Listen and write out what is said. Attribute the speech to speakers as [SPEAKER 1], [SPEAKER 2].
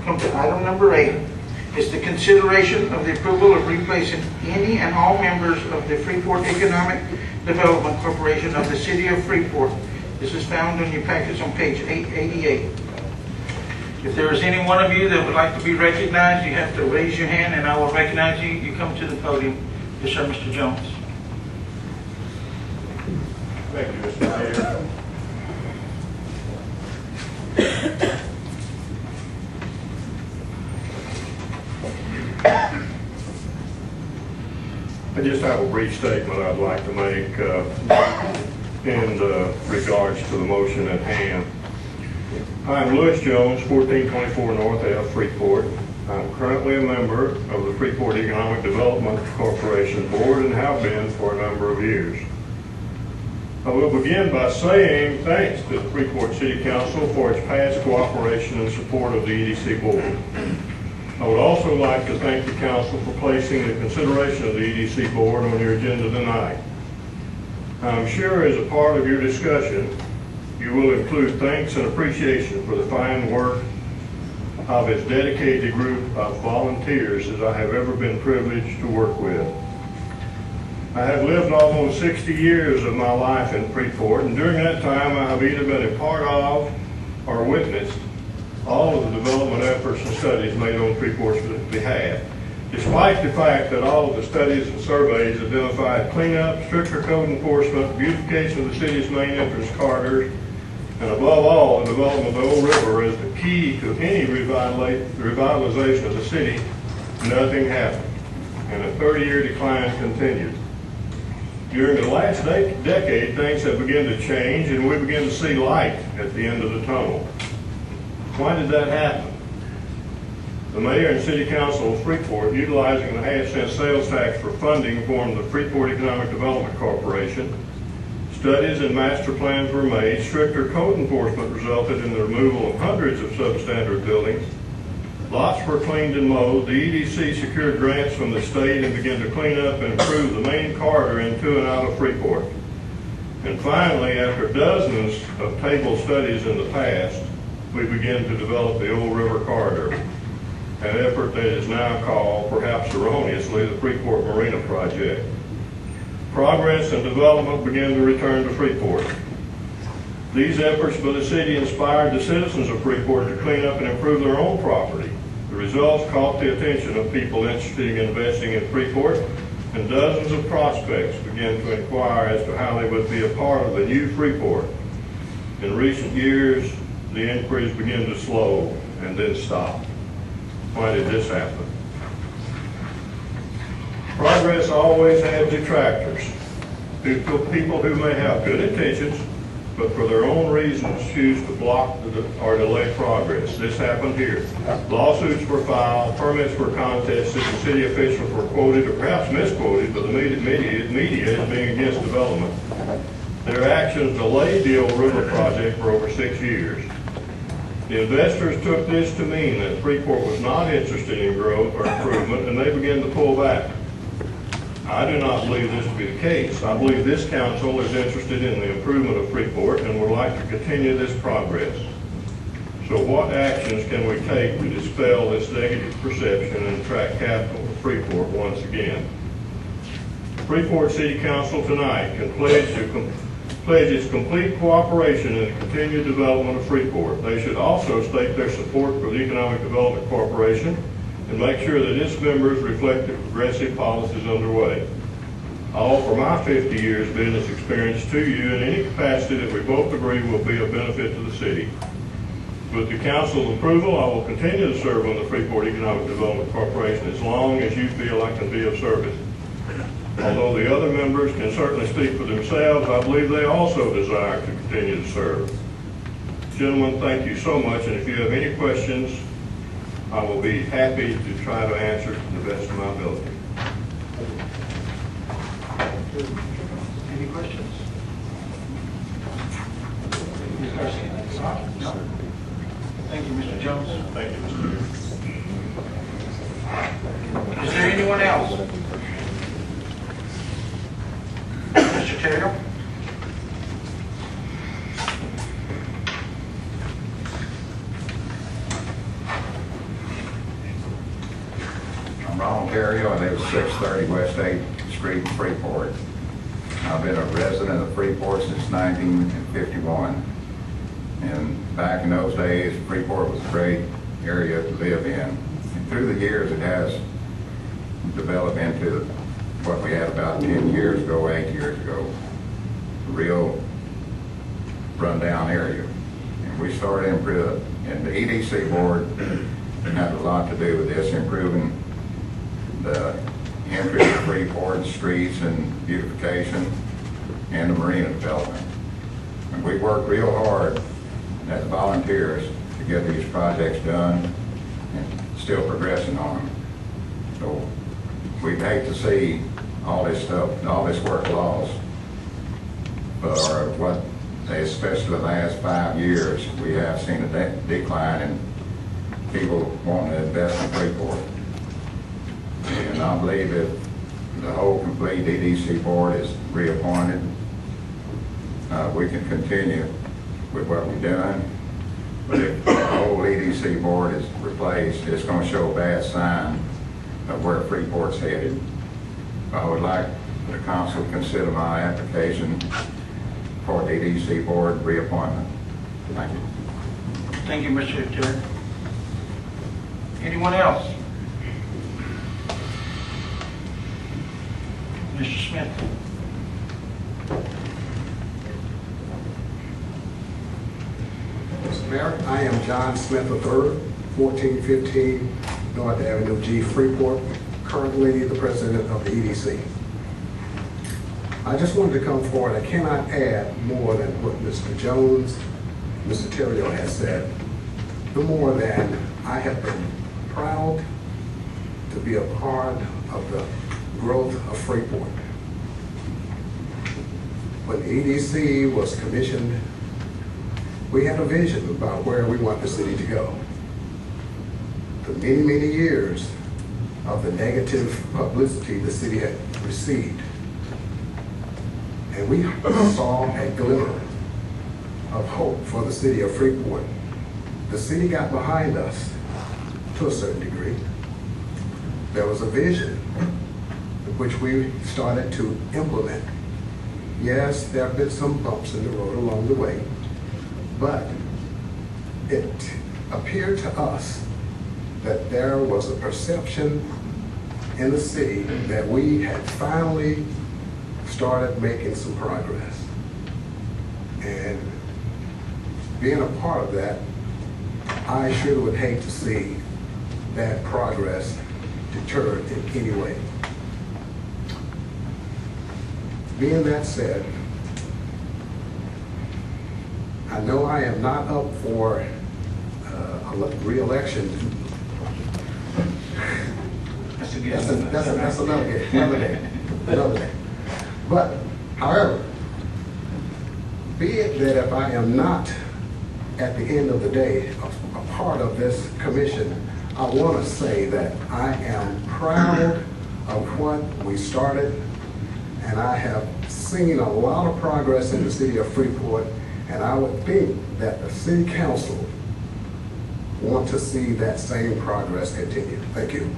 [SPEAKER 1] come to item number 8. It's the consideration of the approval of replacing any and all members of the Freeport Economic Development Corporation of the City of Freeport. This is found in your package on page 888. If there is any one of you that would like to be recognized, you have to raise your hand and I will recognize you. You come to the podium. Yes, sir, Mr. Jones.
[SPEAKER 2] Thank you, Mr. Mayor. I just have a brief statement I'd like to make in regards to the motion at hand. I'm Louis Jones, 1424 North Ave, Freeport. I'm currently a member of the Freeport Economic Development Corporation Board and have been for a number of years. I will begin by saying thanks to the Freeport City Council for its past cooperation and support of the EDC Board. I would also like to thank the Council for placing the consideration of the EDC Board on your agenda tonight. I'm sure as a part of your discussion, you will include thanks and appreciation for the fine work of its dedicated group of volunteers as I have ever been privileged to work with. I have lived almost 60 years of my life in Freeport, and during that time I have either been a part of or witnessed all of the development efforts and studies made on Freeport's behalf, despite the fact that all of the studies and surveys identified cleanup, stricter code enforcement, beautification of the city's main entrance corridors, and above all, the development of the Old River as the key to any revitalization of the city. Nothing happened, and a 30-year decline continued. During the last decade, things have begun to change, and we begin to see light at the end of the tunnel. Why did that happen? The Mayor and City Council of Freeport, utilizing the half-cent sales tax for funding, formed the Freeport Economic Development Corporation. Studies and master plans were made. Stricter code enforcement resulted in the removal of hundreds of substandard buildings. Lots were cleaned and mowed. The EDC secured grants from the state and began to clean up and improve the main corridor into and out of Freeport. And finally, after dozens of table studies in the past, we began to develop the Old River Corridor, an effort that is now called, perhaps erroneously, the Freeport Marina Project. Progress and development began to return to Freeport. These efforts by the city inspired the citizens of Freeport to clean up and improve their own property. The results caught the attention of people interested in investing in Freeport, and dozens of prospects began to inquire as to how they would be a part of the new Freeport. In recent years, the inquiries began to slow and then stop. Why did this happen? Progress always has detractors, people who may have good intentions, but for their own reasons choose to block or delay progress. This happened here. Lawsuits were filed, permits were contested, and city officials were quoted or perhaps misquoted by the media as being against development. Their actions delayed the Old River project for over 6 years. The investors took this to mean that Freeport was not interested in growth or improvement, and they began to pull back. I do not believe this to be the case. I believe this council is interested in the improvement of Freeport and would like to continue this progress. So what actions can we take to dispel this negative perception and attract capital to Freeport once again? Freeport City Council tonight can pledge its complete cooperation in the continued development of Freeport. They should also state their support for the Economic Development Corporation and make sure that its members reflect the progressive policies underway. I offer my 50 years business experience to you in any capacity that we both agree will be of benefit to the city. With the council's approval, I will continue to serve on the Freeport Economic Development Corporation as long as you feel I can be of service. Although the other members can certainly speak for themselves, I believe they also desire to continue to serve. Gentlemen, thank you so much, and if you have any questions, I will be happy to try to answer to the best of my ability.
[SPEAKER 1] Any questions? Ms. Garcia? No. Thank you, Mr. Jones.
[SPEAKER 2] Thank you, Mr. Chair.
[SPEAKER 1] Is there anyone else? Mr. Theriot?
[SPEAKER 3] I'm Ronald Theriot. I live at 630 West 8th Street in Freeport. I've been a resident of Freeport since 1951. And back in those days, Freeport was a great area to live in. And through the years, it has developed into what we had about 10 years ago, 8 years ago. A real rundown area. And we started and the EDC board had a lot to do with this, improving the entry to Freeport, streets and beautification, and the marina development. And we worked real hard as volunteers to get these projects done and still progressing on them. So we'd hate to see all this stuff, all this work lost. But what, especially the last 5 years, we have seen a decline in people wanting to invest in Freeport. And I believe if the whole complete EDC board is reappointed, we can continue with what we've done. But if the whole EDC board is replaced, it's going to show a bad sign of where Freeport's headed. I would like the council to consider my application for the EDC board reappointment. Thank you.
[SPEAKER 1] Thank you, Mr. Chair. Anyone else? Mr. Smith.
[SPEAKER 4] Mr. Mayor, I am John Smith III, 1415 North Avenue G, Freeport, currently the president of the EDC. I just wanted to come forward. I cannot add more than what Mr. Jones, Mr. Theriot has said. No more than I have been proud to be a part of the growth of Freeport. When the EDC was commissioned, we had a vision about where we want the city to go. For many, many years of the negative publicity the city had received, and we saw a glimmer of hope for the city of Freeport. The city got behind us to a certain degree. There was a vision which we started to implement. Yes, there have been some bumps in the road along the way, but it appeared to us that there was a perception in the city that we had finally started making some progress. And being a part of that, I sure would hate to see that progress deterred in any way. Being that said, I know I am not up for a re-election. That's another day. But, however, be it that if I am not, at the end of the day, a part of this commission, I want to say that I am proud of what we started, and I have seen a lot of progress in the city of Freeport, and I would think that the city council want to see that same progress continue. Thank you.